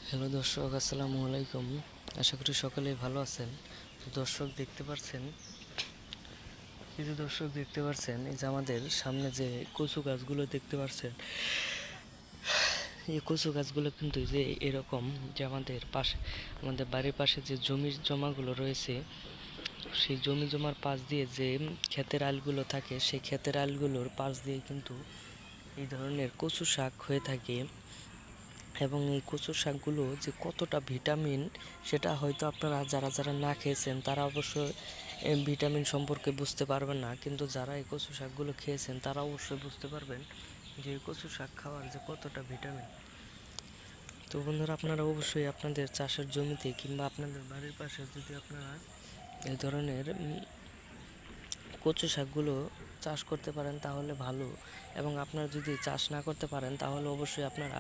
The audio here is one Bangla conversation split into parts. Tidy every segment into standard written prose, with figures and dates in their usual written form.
হ্যালো দর্শক, আসসালামু আলাইকুম। আশা করি সকলেই ভালো আছেন। তো দর্শক দেখতে পাচ্ছেন এই যে আমাদের সামনে যে কচু গাছগুলো দেখতে পাচ্ছেন, এই কচু গাছগুলো কিন্তু যে এরকম যে আমাদের বাড়ির পাশে যে জমি জমাগুলো রয়েছে, সেই জমি জমার পাশ দিয়ে যে ক্ষেতের আলগুলো থাকে, সেই ক্ষেতের আলগুলোর পাশ দিয়ে কিন্তু এই ধরনের কচু শাক হয়ে থাকে। এবং এই কচু শাকগুলো যে কতটা ভিটামিন, সেটা হয়তো আপনারা যারা না খেয়েছেন তারা অবশ্য ভিটামিন সম্পর্কে বুঝতে পারবেন না, কিন্তু যারা এই কচু শাকগুলো খেয়েছেন তারা অবশ্যই বুঝতে পারবেন যে এই কচু শাক খাওয়ার যে কতটা ভিটামিন। তো বন্ধুরা, আপনারা অবশ্যই আপনাদের চাষের জমিতে কিংবা আপনাদের বাড়ির পাশে যদি আপনারা এই ধরনের কচু শাকগুলো চাষ করতে পারেন তাহলে ভালো। এবং আপনারা যদি চাষ না করতে পারেন তাহলে অবশ্যই আপনারা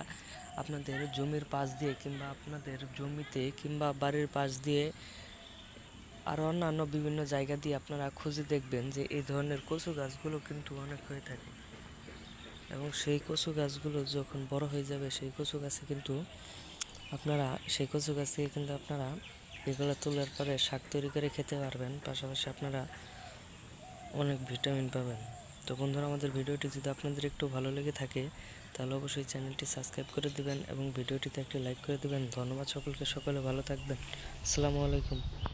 আপনাদের জমির পাশ দিয়ে কিংবা আপনাদের জমিতে কিংবা বাড়ির পাশ দিয়ে আরও অন্যান্য বিভিন্ন জায়গা দিয়ে আপনারা খুঁজে দেখবেন যে এই ধরনের কচু গাছগুলো কিন্তু অনেক হয়ে থাকে। এবং সেই কচু গাছগুলো যখন বড় হয়ে যাবে সেই কচু গাছে কিন্তু সেই কচু গাছ থেকে কিন্তু আপনারা এগুলো তোলার পরে শাক তৈরি করে খেতে পারবেন, পাশাপাশি আপনারা অনেক ভিটামিন পাবেন। তো বন্ধুরা, আমাদের ভিডিওটি যদি আপনাদের একটু ভালো লেগে থাকে তাহলে অবশ্যই চ্যানেলটি সাবস্ক্রাইব করে দিবেন এবং ভিডিওটিতে একটি লাইক করে দিবেন। ধন্যবাদ সকলকে, সকলে ভালো থাকবেন। আসসালামু আলাইকুম।